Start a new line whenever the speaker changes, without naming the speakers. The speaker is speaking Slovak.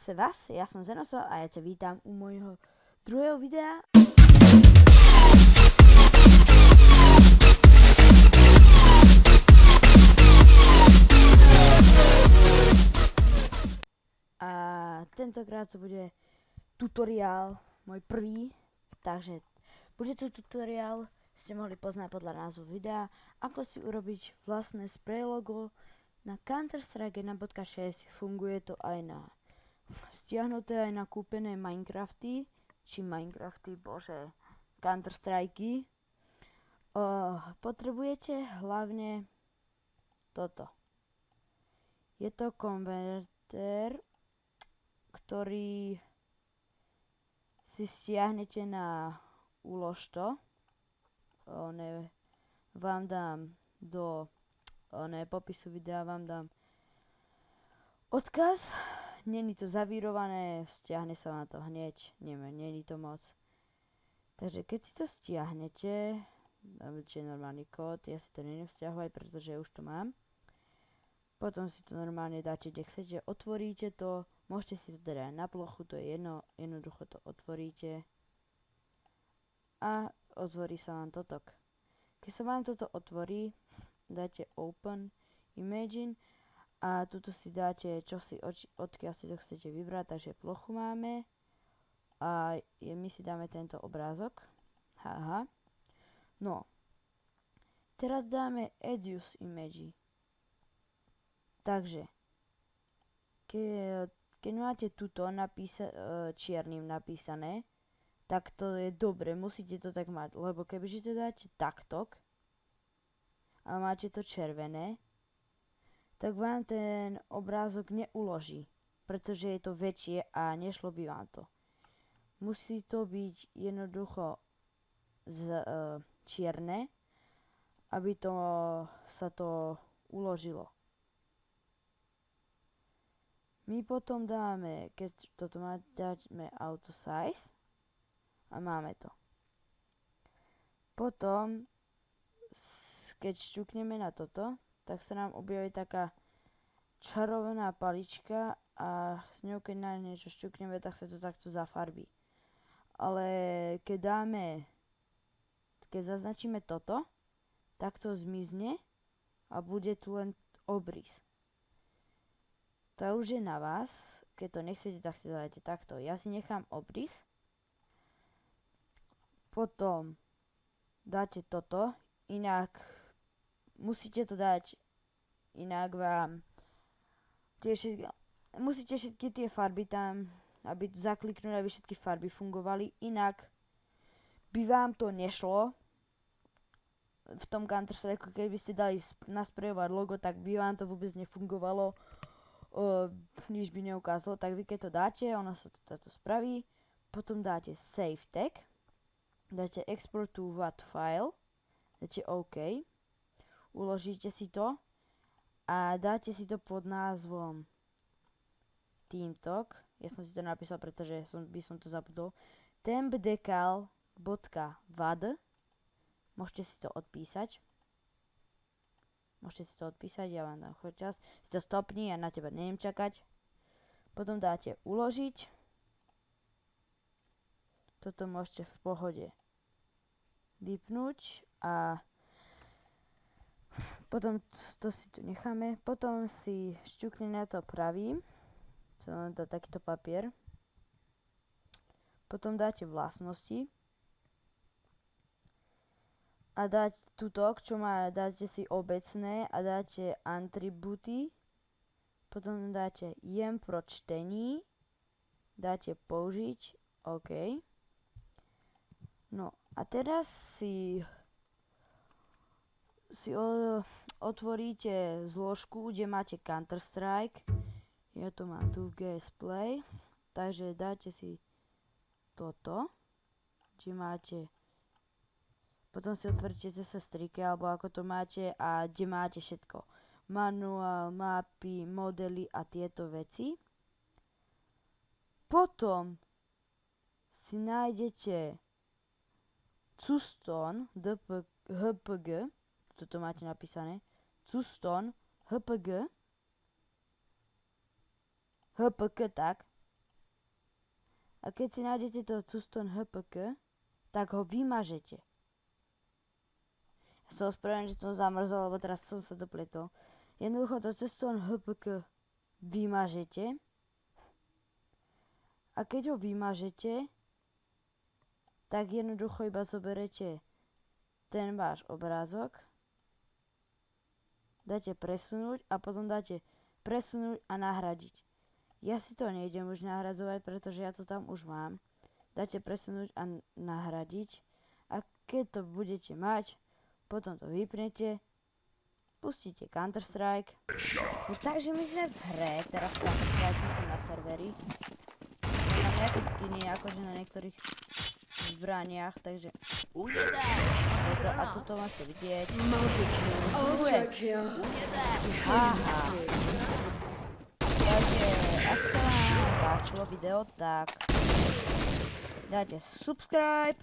Sevas, ja som Zenoso a ja ťa vítam u môjho druhého videa. A tentokrát to bude tutoriál, môj prvý, takže bude to tutoriál, ste mohli poznať podľa názvu videa, ako si urobiť vlastné spray logo na Counter-Strike 1.6, funguje to aj na stiahnuté aj na kúpené Minecrafty, bože, Counter-Strikey. Potrebujete hlavne toto. Je to konverter, ktorý si stiahnete na Uložto. Vám dám do popisu videa vám dám odkaz. Není to zavírované, stiahne sa vám to hneď, není to moc. Takže keď si to stiahnete, dáte normálny kód, ja si to neviem stiahovať, pretože už to mám. Potom si to normálne dáte, kde chcete, otvoríte to, môžete si to dať aj na plochu, to je jedno, jednoducho to otvoríte a otvorí sa vám toto. Keď sa vám toto otvorí, dáte Open, Imagine a tuto si dáte, odkiaľ si to chcete vybrať, takže plochu máme a my si dáme tento obrázok. Haha. No, teraz dáme Add Use Image. Takže, keď máte tuto čiernym napísané, tak to je dobre, musíte to tak mať, lebo kebyže to dáte takto a máte to červené, tak vám ten obrázok neuloží, pretože je to väčšie a nešlo by vám to. Musí to byť jednoducho čierne, aby sa to uložilo. My potom dáme, keď toto dáme Auto Size a máme to. Potom, keď šťukneme na toto, tak sa nám objaví taká čarovná palička a s ňou keď na niečo šťukneme, tak sa to takto zafarbí. Ale keď zaznačíme toto, tak to zmizne a bude tu len obrys. To už je na vás, keď to nechcete, tak si dajte takto. Ja si nechám obrys, potom dáte toto, inak musíte to dať, inak vám musíte všetky tie farby tam, aby zakliknúť, aby všetky farby fungovali, inak by vám to nešlo. V tom Counter-Strike, keby ste dali nasprejovať logo, tak by vám to vôbec nefungovalo, nič by neukázalo, tak vy keď to dáte, ono sa to táto spraví, potom dáte Save Tag, dáte Export to WAV file, dáte OK, uložíte si to a dáte si to pod názvom TeamTalk. Ja som si to napísal, pretože by som to zabudol. tempdecal.wad. Môžete si to odpísať. Ja vám dám čas. Si to stopni, ja na teba neviem čakať. Potom dáte uložiť. Toto môžete v pohode vypnúť a potom to si tu necháme, potom si šťukne na to pravým, chcem dať takýto papier, potom dáte vlastnosti a dáte túto, dáte si obecné a dáte atributy, potom dáte jem pro čtení, dáte použiť, OK. No a teraz si otvoríte zložku, kde máte Counter-Strike. Ja to mám tu GS Play. Takže dáte si toto, kde máte. Potom si otvoríte CSS3, alebo ako to máte a kde máte všetko. Manuál, mapy, modely a tieto veci. Potom si nájdete Custom HPG, toto máte napísané, Custom HPG, tak, A keď si nájdete to custom HPK, tak ho vymažete. Ja som ospravedlnený, že som zamrzol, lebo teraz som sa dopletol. Jednoducho to custom HPK vymažete. A keď ho vymažete, tak jednoducho iba zoberete ten váš obrázok, dáte presunúť a potom dáte presunúť a nahradiť. Ja si to nejdem už nahradzovať, pretože ja to tam už mám. Dáte presunúť a nahradiť a keď to budete mať, potom to vypnete, pustíte Counter-Strike. No, takže my sme v hre, teraz Counter-Strike som na serveri. Mám nejaké skiny, akože na niektorých zbraniach, takže preto, a tuto máte vidieť. Aha. Takže, ak sa vám páčilo video, tak dajte subscribe